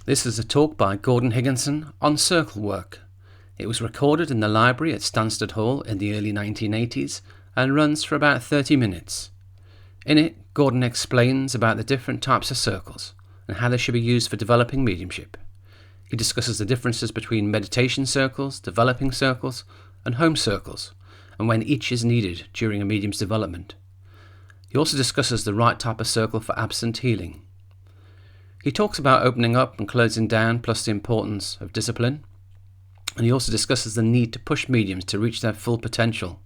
This is a talk by Gordon Higginson on circle work. It was recorded in the library at Stansted Hall in the early 1980s and runs for about 30 minutes. In it, Gordon explains about the different types of circles and how they should be used for developing mediumship. He discusses the differences between meditation circles, developing circles, and home circles, and when each is needed during a medium's development. He also discusses the right type of circle for absent healing. He talks about opening up and closing down, plus the importance of discipline. And he also discusses the need to push mediums to reach their full potential,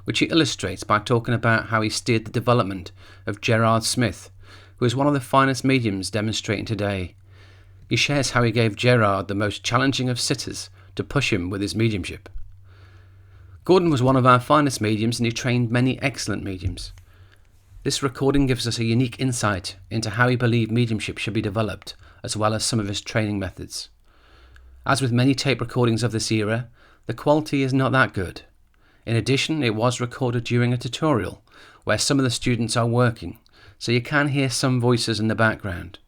which he illustrates by talking about how he steered the development of Gerard Smith, who is one of the finest mediums demonstrating today. He shares how he gave Gerard the most challenging of sitters to push him with his mediumship. Gordon was one of our finest mediums and he trained many excellent mediums. This recording gives us a unique insight into how he believed mediumship should be developed, as well as some of his training methods. As with many tape recordings of this era, the quality is not that good. In addition, it was recorded during a tutorial, where some of the students are working, so you can hear some voices in the background.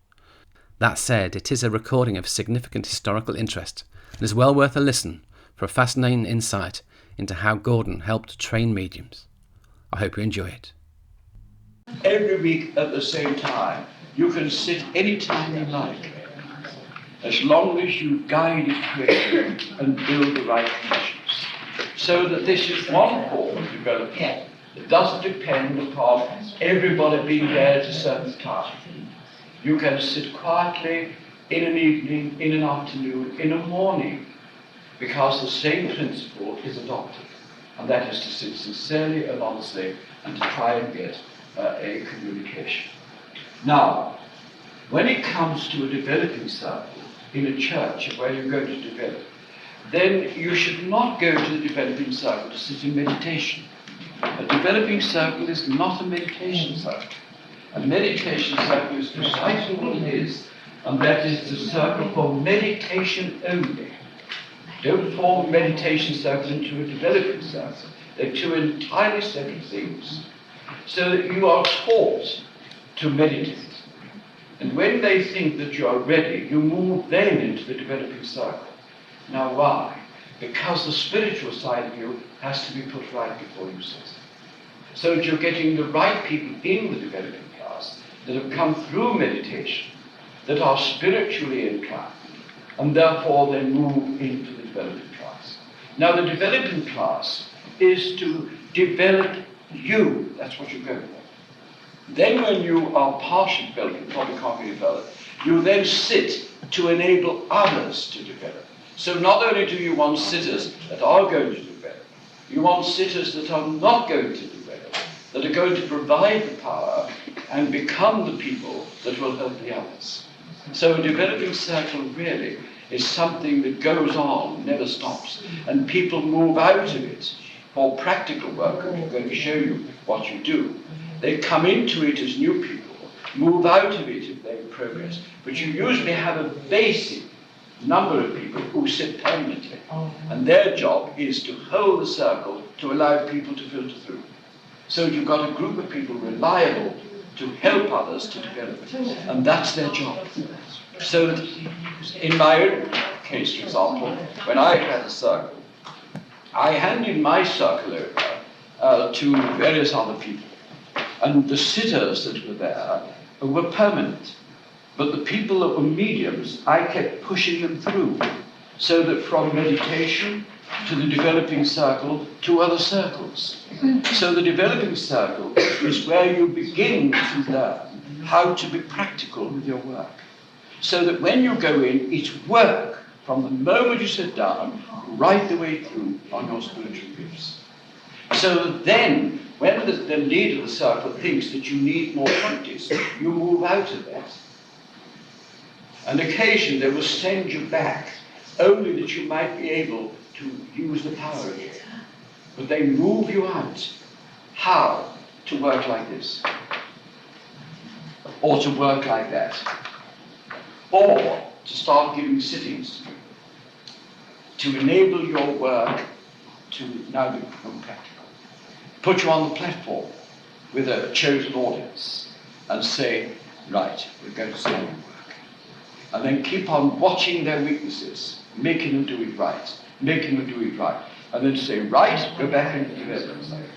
That said, it is a recording of significant historical interest, and is well worth a listen for a fascinating insight into how Gordon helped train mediums. I hope you enjoy it. Every week at the same time. You can sit any time you like, as long as you guide it correctly and build the right conditions. So that this is one form of development. It doesn't depend upon everybody being there at a certain time. You can sit quietly in an evening, in an afternoon, in a morning, because the same principle is adopted. And that is to sit sincerely and honestly and to try and get a communication. Now, when it comes to a developing circle in a church where you're going to develop, then you should not go to the developing circle to sit in meditation. A developing circle is not a meditation circle. A meditation circle is precisely what it is, and that is the circle for meditation only. Don't form a meditation circle into a developing circle. They're two entirely separate things. So that you are taught to meditate. And when they think that you are ready, you move then into the developing circle. Now why? Because the spiritual side of you has to be put right before you sit. So that you're getting the right people in the developing class that have come through meditation, that are spiritually inclined, and therefore they move into the developing class. Now the developing class is to develop you. That's what you're going for. Then when you are partially developed, probably can't be developed, you then sit to enable others to develop. So not only do you want sitters that are going to develop, you want sitters that are not going to develop, that are going to provide the power and become the people that will help the others. So a developing circle really is something that goes on, never stops, and people move out of it for practical work, and I'm going to show you what you do. They come into it as new people, move out of it if they progress, but you usually have a basic number of people who sit permanently, and their job is to hold the circle to allow people to filter through. So you've got a group of people reliable to help others to develop, and that's their job. So in my own case, for example, when I had a circle, I handed my circle over to various other people, and the sitters that were there were permanent. But the people that were mediums, I kept pushing them through, so that from meditation to the developing circle to other circles. So the developing circle is where you begin to learn how to be practical with your work. So that when you go in, it's work from the moment you sit down right the way through on your spiritual gifts. So then, when the leader of the circle thinks that you need more practice, you move out of that. And occasionally they will send you back, only that you might be able to use the power again. But they move you out. How? To work like this. Or to work like that. Or to start giving sittings to enable your work to now become practical. Put you on the platform with a chosen audience and say, right, we're going to start your work. and then keep on watching their weaknesses, making them do it right, and then say, right, go back into the development circle.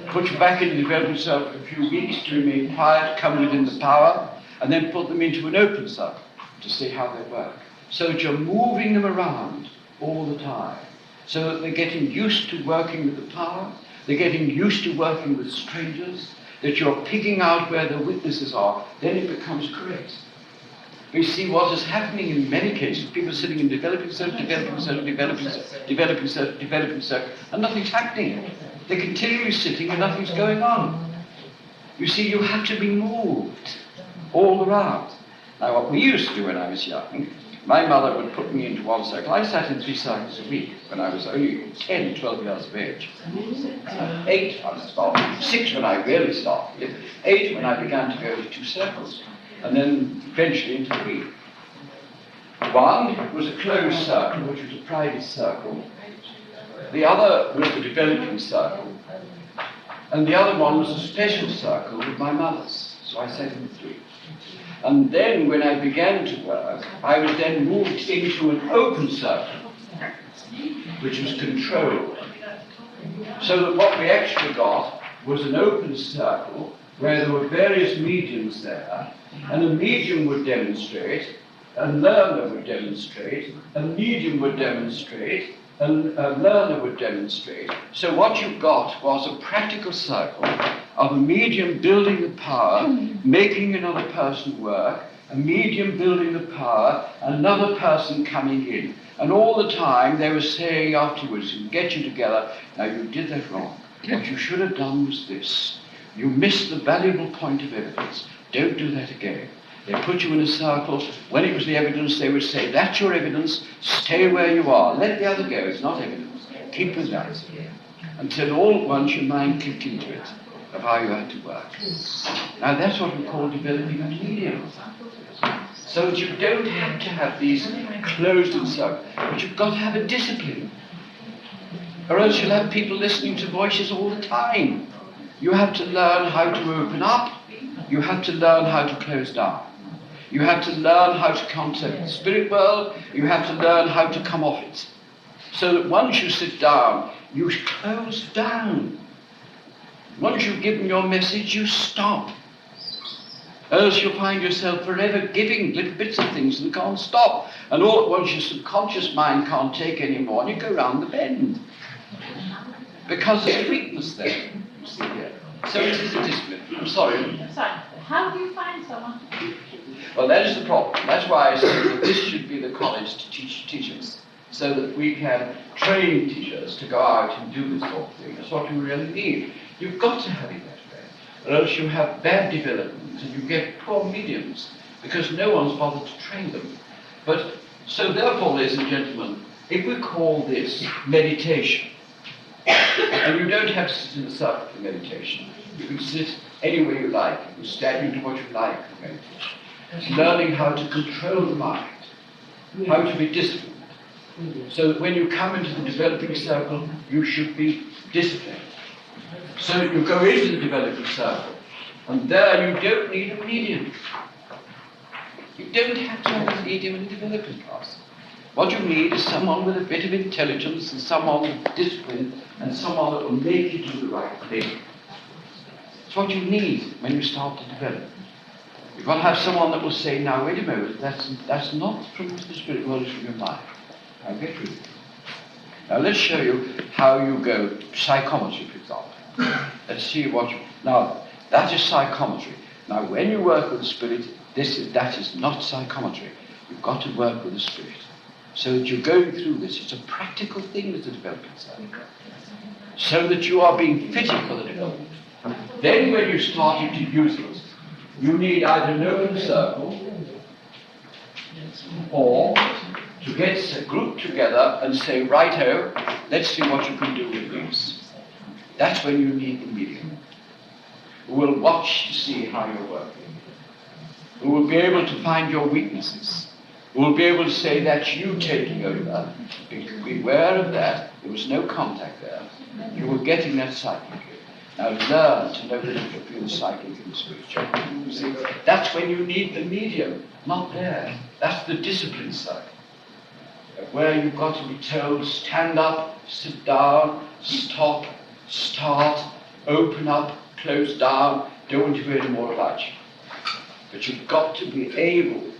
Put you back in the development circle for a few weeks to remain quiet, come within the power, and then put them into an open circle to see how they work. So that you're moving them around all the time, so that they're getting used to working with the power, they're getting used to working with strangers, that you're picking out where the weaknesses are, then it becomes correct. You see what is happening in many cases. People sitting in developing circle, and nothing's happening. They're continually sitting and nothing's going on. You see, you have to be moved all around. Now, what we used to do when I was young, my mother would put me into one circle. I sat in 3 circles a week when I was only 10, 12 years of age. 8 when I started, 6 when I really started, 8 when I began to go to 2 circles, and then eventually into 3. One was a closed circle, which was a private circle. The other was the developing circle. And the other one was a special circle with my mother's. So I sat in 3. And then when I began to work, I was then moved into an open circle, which was controlled. So that what we actually got was an open circle where there were various mediums there, and a medium would demonstrate, a learner would demonstrate, a medium would demonstrate, and a learner would demonstrate. So what you got was a practical circle of a medium building the power, making another person work, a medium building the power, another person coming in. And all the time they were saying afterwards, to get you together, now you did that wrong. What you should have done was this. You missed the valuable point of evidence. Don't do that again. They put you in a circle. When it was the evidence, they would say, that's your evidence, stay where you are. Let the other go, it's not evidence. Keep with that. Until all at once your mind clicked into it, of how you had to work. Now that's what we call developing a medium. So that you don't have to have these closed-in circles, but you've got to have a discipline. Or else you'll have people listening to voices all the time. You have to learn how to open up. You have to learn how to close down. You have to learn how to contact the spirit world. You have to learn how to come off it. So that once you sit down, you close down. Once you've given your message, you stop. Else you'll find yourself forever giving little bits of things and can't stop. And all at once your subconscious mind can't take any more and you go round the bend. Because there's a weakness there, you see here. So it is a discipline. I'm sorry. How do you find someone? Well, that is the problem. That's why I say that this should be the college to teach teachers, so that we can train teachers to go out and do this sort of thing. That's what you really need. You've got to have it that way, or else you have bad development and you get poor mediums, because no one's bothered to train them. But, so therefore, ladies and gentlemen, if we call this meditation, and you don't have to sit in a circle for meditation. You can sit anywhere you like. You can stand into what you like for meditation. It's learning how to control the mind, how to be disciplined. So that when you come into the developing circle, you should be disciplined. So you go into the developing circle, and there you don't need a medium. You don't have to have a medium in a developing class. What you need is someone with a bit of intelligence and someone with discipline and someone that will make you do the right thing. It's what you need when you start to develop. You've got to have someone that will say, now wait a moment, that's not from the spirit world, it's from your mind. Now get rid of it. Now let's show you how you go psychometry, for example. Let's see what you... Now, that is psychometry. Now when you work with the spirit, that is not psychometry. You've got to work with the spirit. So that you're going through this. It's a practical thing with the development side. So that you are being fitted for the development. Then when you started to use it, you need either an open circle or to get a group together and say, righto, let's see what you can do with these. That's when you need the medium. Who will watch to see how you're working. Who will be able to find your weaknesses. Who will be able to say, that's you taking over. Beware of that. There was no contact there. You were getting that psychically. Now learn to know the difference between the psychic and the spiritual. You see, that's when you need the medium, not there. That's the discipline side. Where you've got to be told, stand up, sit down, stop, start, open up, close down, don't want to hear any more about you. But you've got to be able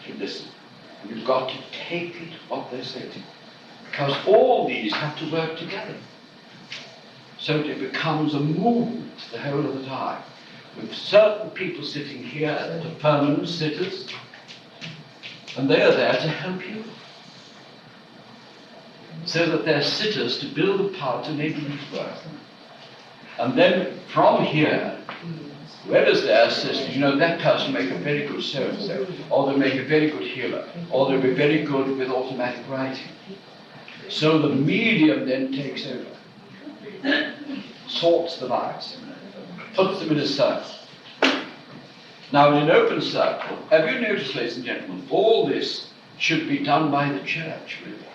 to listen. And you've got to take it what they say to you. Because all these have to work together. So it becomes a movement the whole of the time. With certain people sitting here, the permanent sitters, and they are there to help you. So that they're sitters to build the power to enable you to work. And then from here, whoever's there says, you know, that person will make a very good so-and-so, or they'll make a very good healer, or they'll be very good with automatic writing. So the medium then takes over, sorts them out, puts them in a circle. Now in an open circle, have you noticed, ladies and gentlemen, all this should be done by the church, really.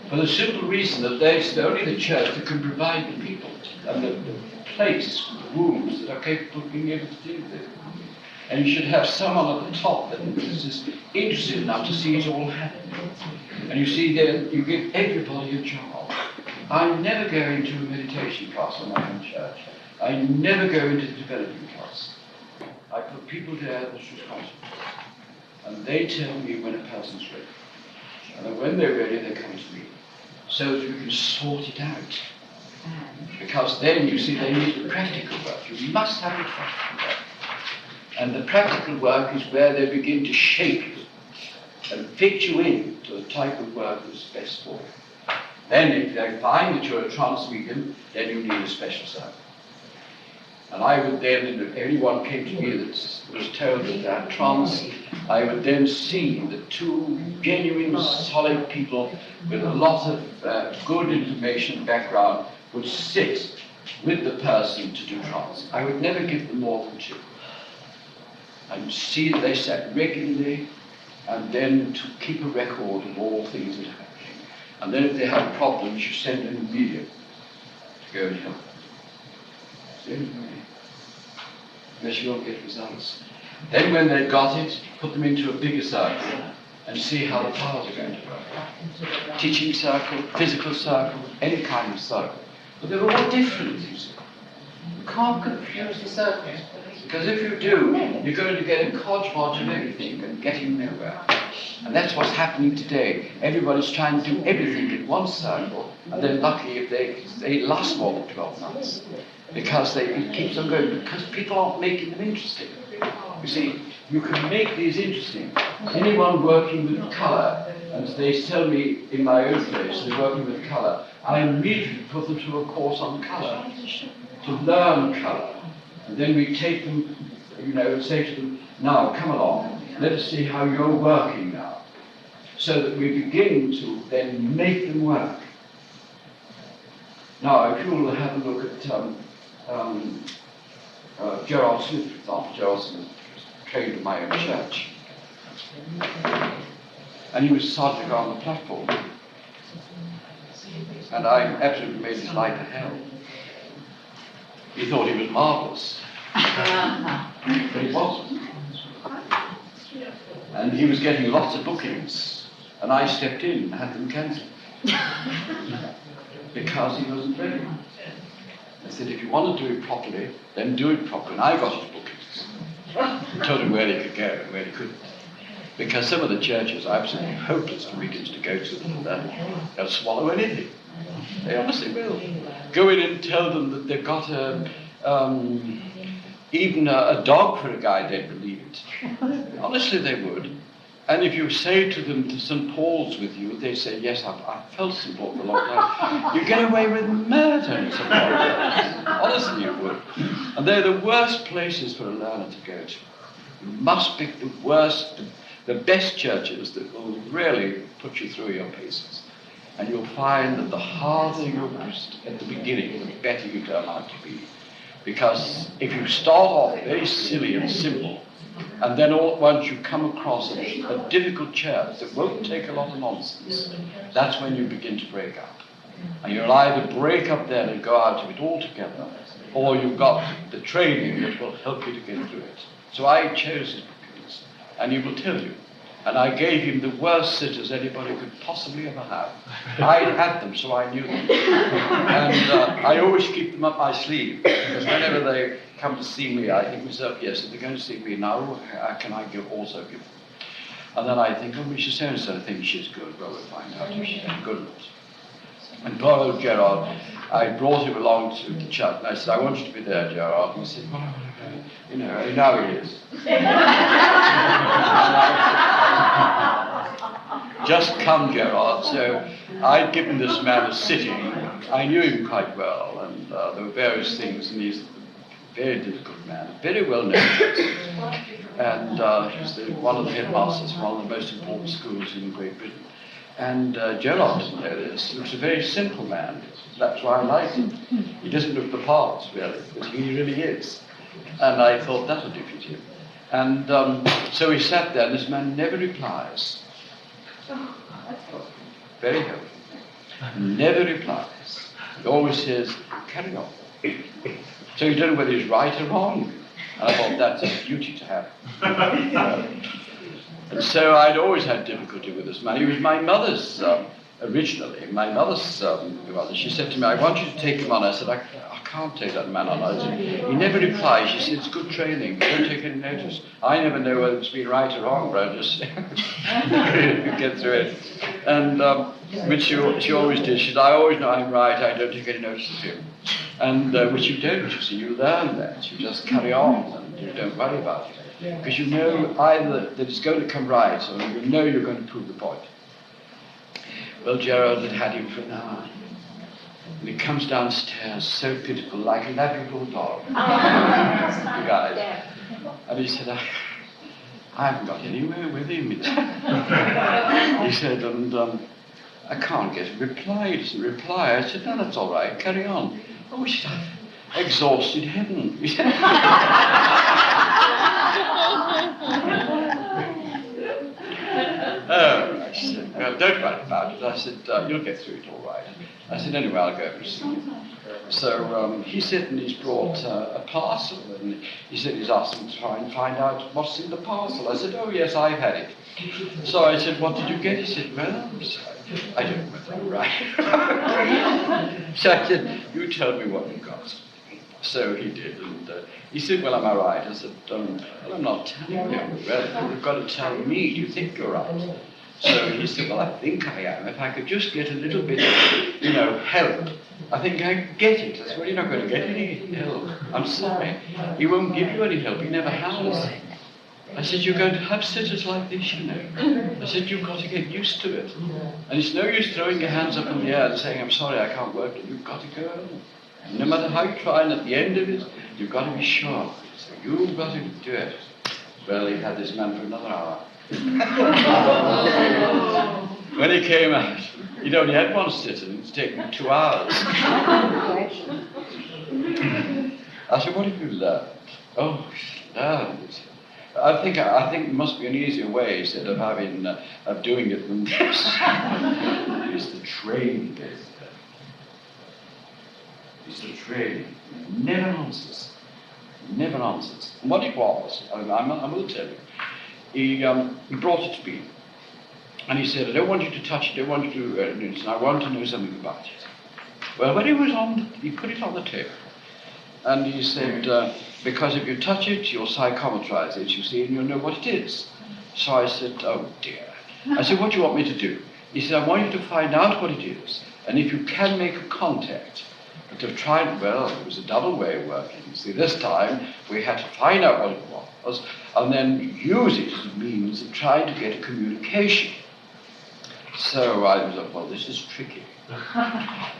For the simple reason that there's only the church that can provide the people and the place, the rooms that are capable of being able to do this. And you should have someone at the top that is interested enough to see it all happen. And you see, then you give everybody a job. I never go into a meditation class in my own church. I never go into the development class. I put people there that's responsible. And they tell me when a person's ready. And then when they're ready, they come to me. So that we can sort it out. Because then, you see, they need the practical work. You must have the practical work. And the practical work is where they begin to shape you and fit you in to the type of work that's best for you. Then, if they find that you're a trance medium, then you need a special circle. And I would then, if anyone came to me that was told that they're trance, I would then see the two genuine, solid people with a lot of good information background would sit with the person to do trance. I would never give them more than two. I would see that they sat regularly, and then to keep a record of all things that are happening. And then if they had problems, you send in a medium to go and help them. It's the only way. Unless you won't get results. Then when they've got it, put them into a bigger circle and see how the powers are going to work. Teaching circle, physical circle, any kind of circle. But they're all different, you see. You can't confuse the circles. Because if you do, you're going to get a hodgepodge of everything and getting nowhere. And that's what's happening today. Everybody's trying to do everything in one circle, and they're lucky if they last more than 12 months. Because it keeps on going, because people aren't making them interesting. You see, you can make these interesting. Anyone working with colour, and they tell me in my own place, they're working with colour, I immediately put them through a course on colour, to learn colour. And then we take them, you know, and say to them, now come along, let us see how you're working now. So that we begin to then make them work. Now, if you will have a look at Gerard Smith, for example. Gerard Smith was trained in my own church. And he was sergeant on the platform. And I absolutely made his life a hell. He thought he was marvellous. But he wasn't. And he was getting lots of bookings. And I stepped in and had them cancelled. Because he wasn't ready. I said, if you want to do it properly, then do it properly. And I got his bookings. I told him where he could go and where he couldn't. Because some of the churches are absolutely hopeless for mediums to go to. They'll swallow anything. They honestly will. Go in and tell them that they've got even a dog for a guy, they'd believe it. Honestly, they would. And if you say to them, to St. Paul's with you, they say, yes, I've felt St. Paul for a long time. You get away with murder in St. Paul's. Honestly, you would. And they're the worst places for a learner to go to. You must pick the worst, the best churches that will really put you through your paces. And you'll find that the harder you're at the beginning, the better you turn out to be. Because if you start off very silly and simple, and then all at once you come across a difficult church that won't take a lot of nonsense, that's when you begin to break up. And you'll either break up then and go out of it altogether, or you've got the training that will help you to get through it. So I chose his bookings, and he will tell you. And I gave him the worst sitters anybody could possibly ever have. I'd had them, so I knew them. And I always keep them up my sleeve, because whenever they come to see me, I think to myself, yes, if they're going to see me now, can I also give them? And then I think, oh, Mrs. So-and-so thinks she's good. Well, we'll find out if she's good or not. And poor old Gerard, I brought him along to the church, and I said, I want you to be there, Gerard. And he said, well, you know, now he is. Just come, Gerard. So I'd given this man a sitting. I knew him quite well, and there were various things, and he's a very difficult man, very well known. And he's one of the headmasters of one of the most important schools in Great Britain. And Gerard didn't know this. He was a very simple man. That's why I liked him. He doesn't look the part, really, but he really is. And I thought that'll defeat him. And so he sat there, and this man never replies. Very helpful. Never replies. He always says, carry on. So you don't know whether he's right or wrong. And I thought that's a beauty to have. And so I'd always had difficulty with this man. He was my mother's, originally, my mother's mother. She said to me, I want you to take him on. I said, I can't take that man on. I said, he never replies. She said, it's good training. Don't take any notice. I never know whether it's been right or wrong, but I just get through it. And which she always did. She said, I always know I'm right. I don't take any notice of him. And which you don't, you see. You learn that. You just carry on and you don't worry about it. Because you know either that it's going to come right or you know you're going to prove the point. Well, Gerard had him for an hour. And he comes downstairs, so pitiful, like a lovely little dog. The guy. And he said, I haven't got anywhere with him. He said, and I can't get a reply. He doesn't reply. I said, no, that's all right, carry on. Oh, he said, exhausted heaven. He said, oh, I said, well, don't worry about it. I said, you'll get through it all right. I said, anyway, I'll go and see you. So he said, and he's brought a parcel, and he said he's asked him to try and find out what's in the parcel. I said, oh, yes, I've had it. So I said, what did you get? He said, well, I don't know whether I'm right. So I said, you tell me what you got. So he did, and he said, well, am I right? I said, well, I'm not telling you. Well, you've got to tell me, do you think you're right? So he said, well, I think I am. If I could just get a little bit of, help, I think I could get it. I said, well, you're not going to get any help. I'm sorry. He won't give you any help. He never has. I said, you're going to have sitters like this, you know. I said, you've got to get used to it. And it's no use throwing your hands up in the air and saying, I'm sorry, I can't work. You've got to go. And no matter how you try, and at the end of it, you've got to be sure. So you've got to do it. Well, he had this man for another hour. When he came out, he'd only had one sitter, and it's taken him 2 hours. I said, what have you learned? Oh, learned. I think there must be an easier way, he said, of doing it than this. It's the training. It's the training. Never answers. Never answers. And what it was, I will tell you, he brought it to me. And he said, I don't want you to touch it, I don't want you to do it, I want to know something about it. Well, when he put it on the table. And he said, because if you touch it, you'll psychometrize it, you see, and you'll know what it is. So I said, oh dear. I said, what do you want me to do? He said, I want you to find out what it is. And if you can make a contact, but to try and, well, it was a double way of working. You see, this time we had to find out what it was, and then use it as a means of trying to get a communication. So I was like, well, this is tricky.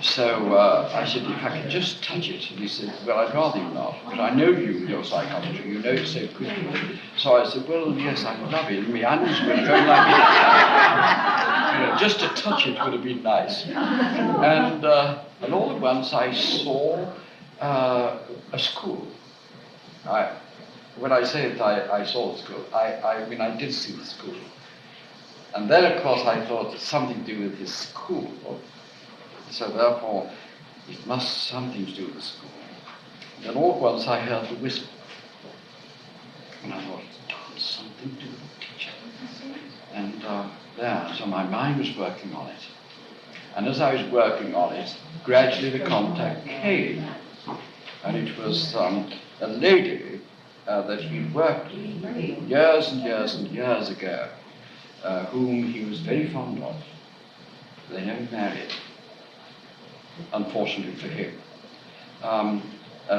So I said, if I could just touch it. And he said, well, I'd rather you not, but I know you know psychometry, you know it so quickly. So I said, well, yes, I love it. And my hands were going like this. Just to touch it would have been nice. And all at once I saw a school. When I say that I saw the school, I mean I did see the school. And then, of course, I thought something to do with his school. So therefore, it must something to do with the school. And all at once I heard the whistle. And I thought, it does something to do with the teacher. And so my mind was working on it. And as I was working on it, gradually the contact came. And it was a lady that he worked with years and years and years ago, whom he was very fond of. They never married, unfortunately for him.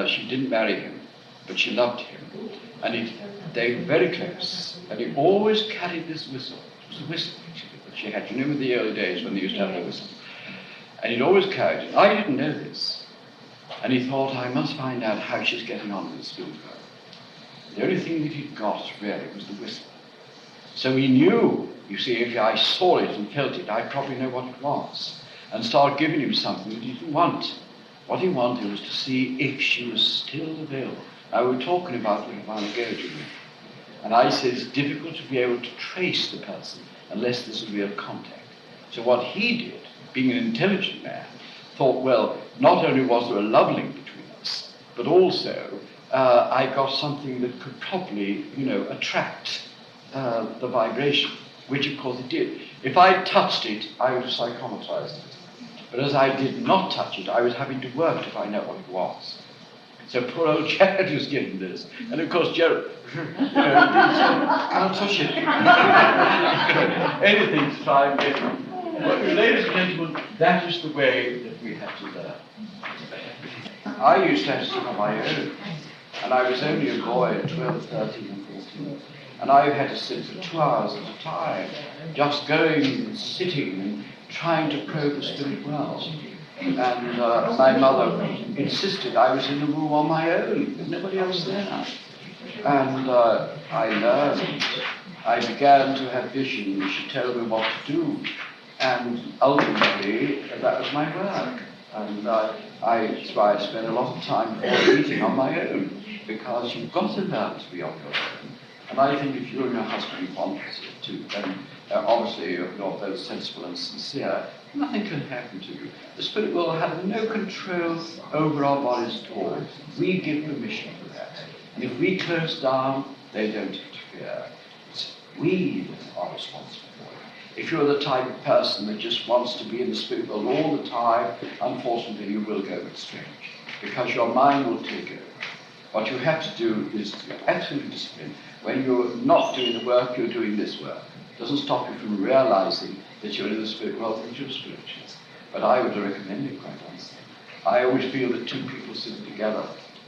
She didn't marry him, but she loved him. And they were very close. And he always carried this whistle. It was the whistle that she had. You remember the early days when they used to have the whistle? And he'd always carried it. I didn't know this. And he thought, I must find out how she's getting on with the schoolgirl. The only thing that he'd got, really, was the whistle. So he knew, you see, if I saw it and felt it, I'd probably know what it was. And start giving him something that he didn't want. What he wanted was to see if she was still available. Now, we were talking about it a while ago, Jimmy. And I said it's difficult to be able to trace the person unless there's a real contact. So what he did, being an intelligent man, thought, well, not only was there a love link between us, but also I got something that could probably, attract the vibration, which of course it did. If I touched it, I would have psychomatized it. But as I did not touch it, I was having to work to find out what it was. So poor old Gerard was given this. And of course, Gerard, can't touch it. Anything to try and get it. But ladies and gentlemen, that is the way that we have to learn. I used to have to sit on my own. And I was only a boy at 12, 13 and 14. And I had to sit for 2 hours at a time, just going and sitting and trying to probe the spirit world. And my mother insisted I was in the room on my own, with nobody else there. And I learned. I began to have visions. She told me what to do. And ultimately, that was my work. And that's why I spent a lot of time before eating on my own, because you've got to learn to be on your own. And I think if you and your husband want to, then obviously you're both sensible and sincere, nothing can happen to you. The spirit will have no control over our bodies at all. We give permission for that. And if we close down, they don't interfere. It's we that are responsible for it. If you're the type of person that just wants to be in the spirit world all the time, unfortunately you will go strange, because your mind will take over. What you have to do is to be absolutely disciplined. When you're not doing the work, you're doing this work. It doesn't stop you from realizing that you're in the spirit world and you're spiritual. But I would recommend it, quite honestly. I always feel that two people sitting together.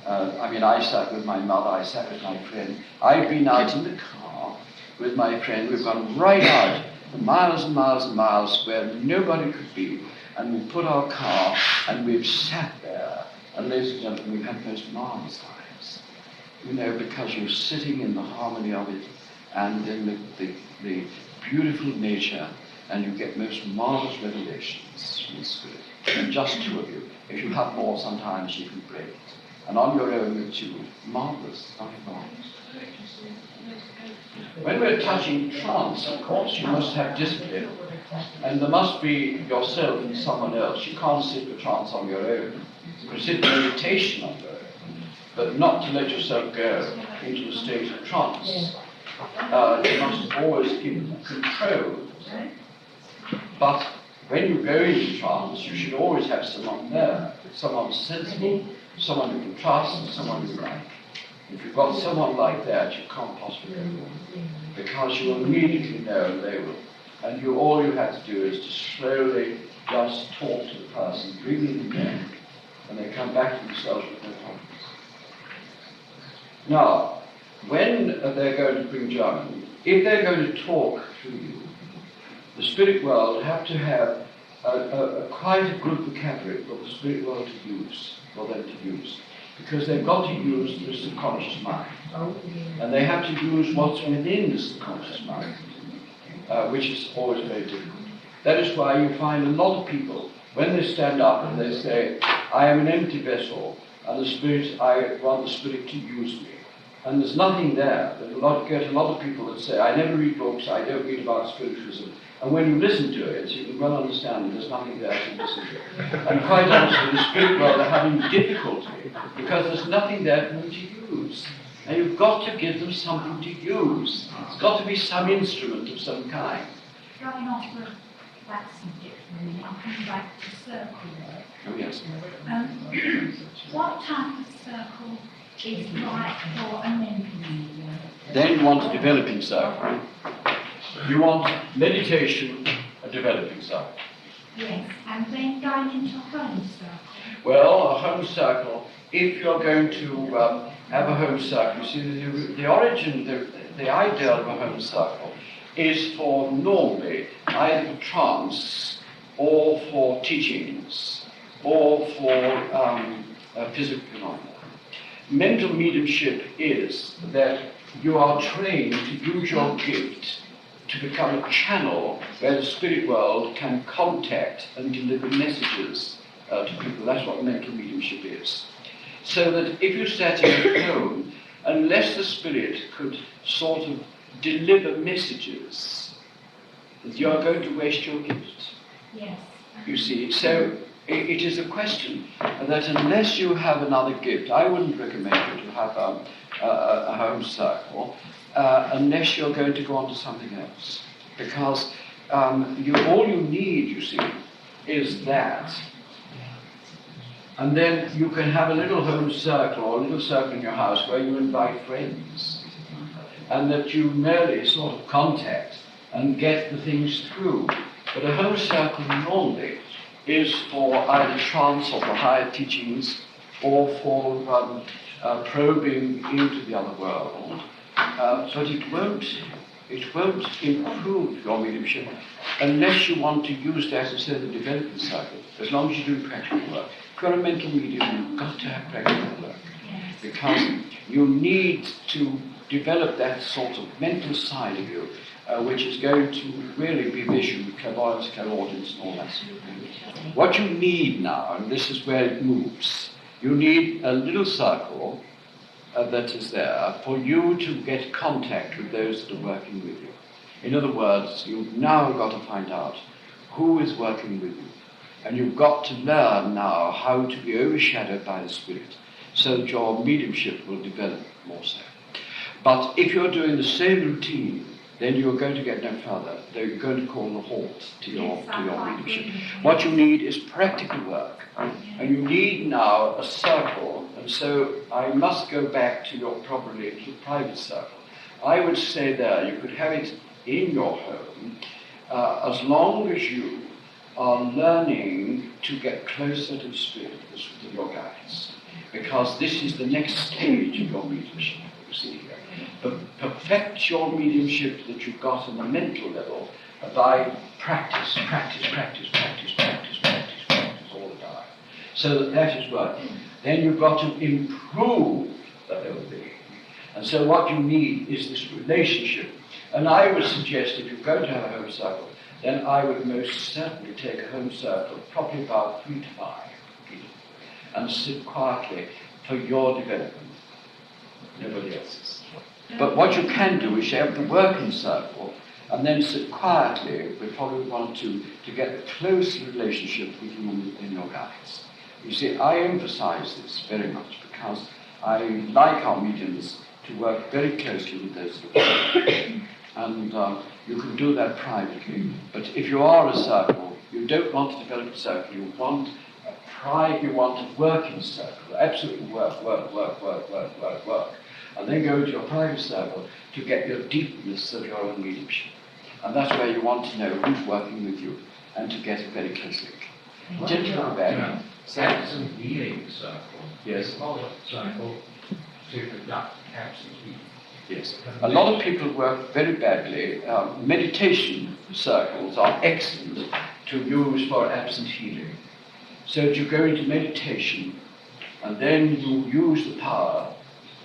I sat with my mother, I sat with my friend. I've been out in the car with my friend. We've gone right out for miles and miles and miles where nobody could be. And we put our car and we've sat there. And ladies and gentlemen, we've had the most marvelous times. Because you're sitting in the harmony of it and in the beautiful nature, and you get most marvelous revelations from the Spirit. And just two of you. If you have more, sometimes you can break it. And on your own, the two. Marvelous, nothing wrong. When we're touching trance, of course, you must have discipline. And there must be yourself and someone else. You can't sit for trance on your own. You can sit in meditation on your own. But not to let yourself go into a state of trance. You must always keep control. But when you go into trance, you should always have someone there, someone sensible, someone you can trust, and someone you like. If you've got someone like that, you can't possibly go wrong, because you will immediately know they will. And all you have to do is to slowly just talk to the person, bring them in, and they come back to themselves with no problems. Now, when they're going to bring German, if they're going to talk to you, the spirit world have to have quite a good vocabulary for the spirit world to use, for them to use. Because they've got to use the subconscious mind. And they have to use what's within the subconscious mind, which is always very difficult. That is why you find a lot of people, when they stand up and they say, I am an empty vessel, and I want the spirit to use me. And there's nothing there. Get a lot of people that say, I never read books, I don't read about spiritualism. And when you listen to it, you can well understand there's nothing there to listen to. And quite honestly, the spirit world are having difficulty because there's nothing there for them to use. And you've got to give them something to use. It's got to be some instrument of some kind. Going on to that subject, really, I'm coming back to circle work. Oh, yes. What type of circle is right for a mental? Then you want a developing circle. You want meditation, a developing circle. Yes, and then going into a home circle. Well, a home circle, if you're going to have a home circle, you see the origin, the idea of a home circle is for normally either for trance or for teachings or for physical phenomena. Mental mediumship is that you are trained to use your gift to become a channel where the spirit world can contact and deliver messages to people. That's what mental mediumship is. So that if you sat in a home, unless the spirit could sort of deliver messages, you are going to waste your gift. Yes. You see, so it is a question that unless you have another gift, I wouldn't recommend you to have a home circle unless you're going to go on to something else. Because all you need, you see, is that. And then you can have a little home circle or a little circle in your house where you invite friends. And that you merely sort of contact and get the things through. But a home circle normally is for either trance or for higher teachings or for probing into the other world. But it won't improve your mediumship unless you want to use that as a development circle, as long as you do practical work. If you're a mental medium, you've got to have practical work. Because you need to develop that sort of mental side of you, which is going to really be vision, clairvoyance, clairaudience, and all that sort of thing. What you need now, and this is where it moves, you need a little circle that is there for you to get contact with those that are working with you. In other words, you've now got to find out who is working with you. And you've got to learn now how to be overshadowed by the Spirit so that your mediumship will develop more so. But if you're doing the same routine, then you're going to get no further. They're going to call a halt to your mediumship. What you need is practical work. And you need now a circle. And so I must go back to your probably private circle. I would say there you could have it in your home as long as you are learning to get closer to the Spirit, to your guides. Because this is the next stage of your mediumship, you see here. But perfect your mediumship that you've got on the mental level by practice all the time. So that is working. Then you've got to improve the whole thing. And so what you need is this relationship. And I would suggest if you're going to have a home circle, then I would most certainly take a home circle, probably about 3 to 5 people, and sit quietly for your development, nobody else's. But what you can do is you have the working circle, and then sit quietly with probably 1 or 2 to get a close relationship with you and your guides. You see, I emphasize this very much because I like our mediums to work very closely with those that work. And you can do that privately. But if you are a circle, you don't want to develop a circle. You want you want a working circle. Absolutely work. And then go into your private circle to get your deepness of your own mediumship. And that's where you want to know who's working with you and to get a very close link. Gentlemen back. Absent healing circle. Yes. Circle to conduct absent healing. Yes. A lot of people work very badly. Meditation circles are excellent to use for absent healing. So you go into meditation and then you use the power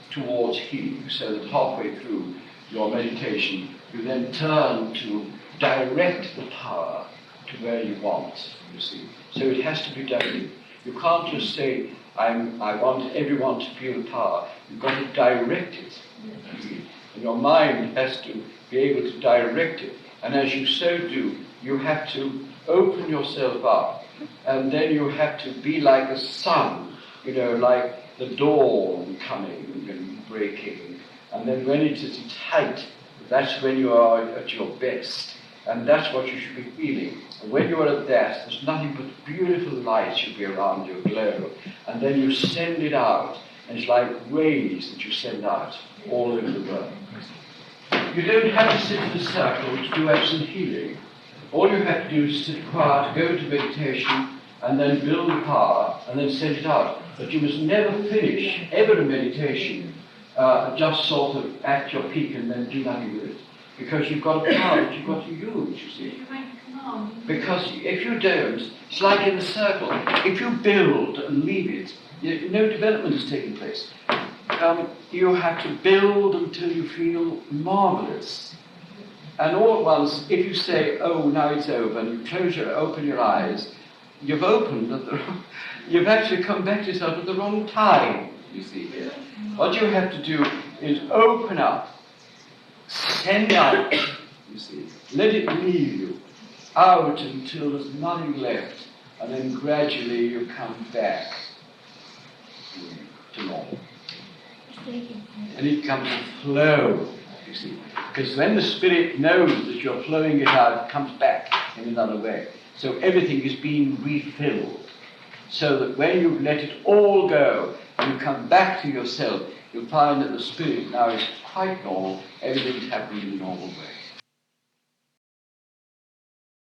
towards healing, so that halfway through your meditation you then turn to direct the power to where you want, you see. So it has to be done. You can't just say, I want everyone to feel the power. You've got to direct it. And your mind has to be able to direct it. And as you so do, you have to open yourself up. And then you have to be like a sun, like the dawn coming and breaking. And then when it is tight, that's when you are at your best. And that's what you should be feeling. And when you are at that, there's nothing but beautiful light should be around you, glow. And then you send it out. And it's like rays that you send out all over the world. You don't have to sit in a circle to do absolute healing. All you have to do is sit quiet, go into meditation, and then build the power, and then send it out. But you must never finish, ever a meditation, just sort of at your peak and then do nothing with it. Because you've got a power that you've got to use, you see. Because if you don't, it's like in a circle. If you build and leave it, no development is taking place. You have to build until you feel marvelous. And all at once, if you say, oh, now it's over, and you open your eyes, you've opened, you've actually come back to yourself at the wrong time, you see here. What you have to do is open up, send out, you see, let it leave you out until there's nothing left, and then gradually you come back to normal. And it comes to flow, you see. Because when the spirit knows that you're flowing it out, it comes back in another way. So everything is being refilled. So that when you let it all go, and you come back to yourself, you'll find that the spirit now is quite normal, everything's happening in a normal way.